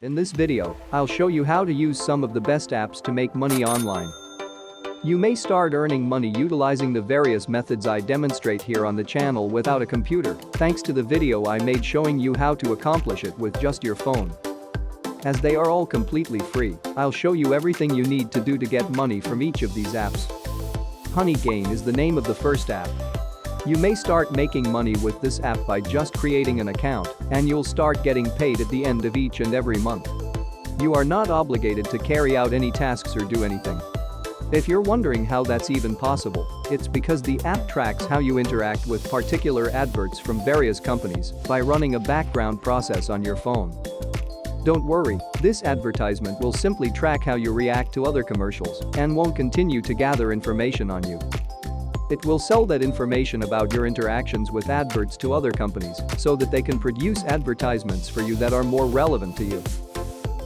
In this video, I'll show you how to use some of the best apps to make money online. You may start earning money utilizing the various methods I demonstrate here on the channel without a computer, thanks to the video I made showing you how to accomplish it with just your phone. As they are all completely free, I'll show you everything you need to do to get money from each of these apps. Honeygain is the name of the first app. You may start making money with this app by just creating an account, and you'll start getting paid at the end of each and every month. You are not obligated to carry out any tasks or do anything. If you're wondering how that's even possible, it's because the app tracks how you interact with particular adverts from various companies by running a background process on your phone. Don't worry, this advertisement will simply track how you react to other commercials and won't continue to gather information on you. It will sell that information about your interactions with adverts to other companies so that they can produce advertisements for you that are more relevant to you.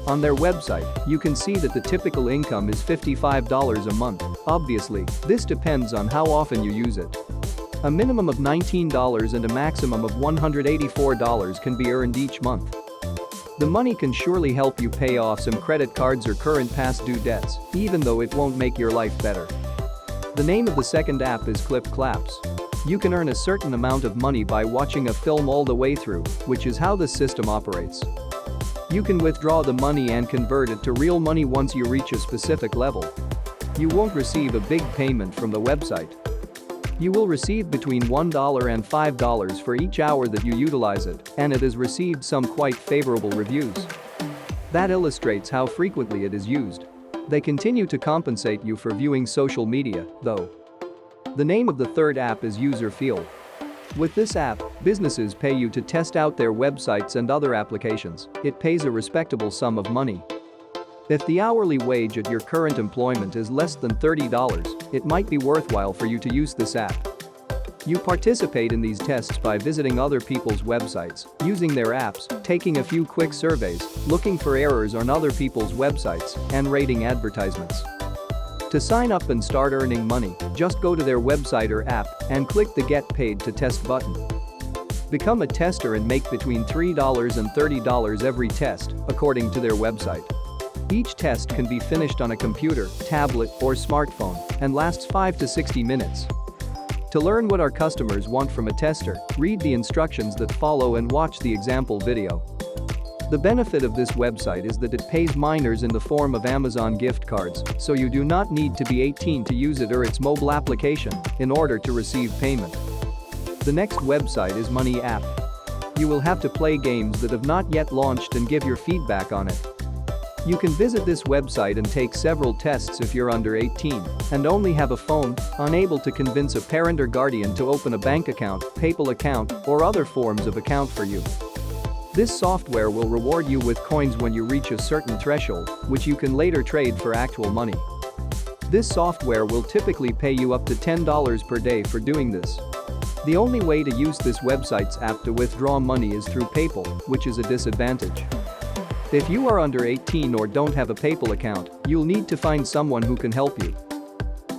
On their website, you can see that the typical income is $55 a month. Obviously, this depends on how often you use it. A minimum of $19 and a maximum of $184 can be earned each month. The money can surely help you pay off some credit cards or current past due debts, even though it won't make your life better. The name of the second app is Clip Claps. You can earn a certain amount of money by watching a film all the way through, which is how the system operates. You can withdraw the money and convert it to real money once you reach a specific level. You won't receive a big payment from the website. You will receive between $1 and $5 for each hour that you utilize it, and it has received some quite favorable reviews. That illustrates how frequently it is used. They continue to compensate you for viewing social media, though. The name of the third app is Userfeel. With this app, businesses pay you to test out their websites and other applications. It pays a respectable sum of money. If the hourly wage at your current employment is less than $30, it might be worthwhile for you to use this app. You participate in these tests by visiting other people's websites, using their apps, taking a few quick surveys, looking for errors on other people's websites, and rating advertisements. To sign up and start earning money, just go to their website or app and click the Get Paid to Test button. Become a tester and make between $3 and $30 every test, according to their website. Each test can be finished on a computer, tablet, or smartphone and lasts 5 to 60 minutes. To learn what our customers want from a tester, read the instructions that follow and watch the example video. The benefit of this website is that it pays minors in the form of Amazon gift cards, so you do not need to be 18 to use it or its mobile application in order to receive payment. The next website is Money App. You will have to play games that have not yet launched and give your feedback on it. You can visit this website and take several tests if you're under 18 and only have a phone, unable to convince a parent or guardian to open a bank account, PayPal account, or other forms of account for you. This software will reward you with coins when you reach a certain threshold, which you can later trade for actual money. This software will typically pay you up to $10 per day for doing this. The only way to use this website's app to withdraw money is through PayPal, which is a disadvantage. If you are under 18 or don't have a PayPal account, you'll need to find someone who can help you.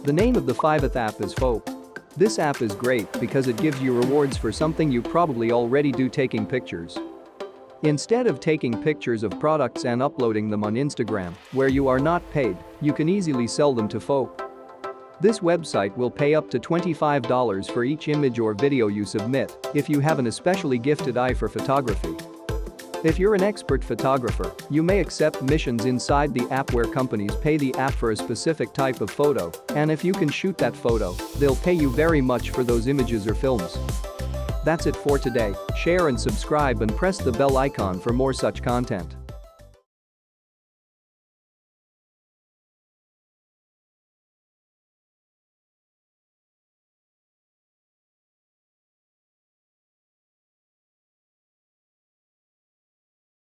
The name of the fifth app is Fope. This app is great because it gives you rewards for something you probably already do: taking pictures. Instead of taking pictures of products and uploading them on Instagram, where you are not paid, you can easily sell them to Fope. This website will pay up to $25 for each image or video you submit if you have an especially gifted eye for photography. If you're an expert photographer, you may accept missions inside the app where companies pay the app for a specific type of photo, and if you can shoot that photo, they'll pay you very much for those images or films. That's it for today. Share and subscribe and press the bell icon for more such content.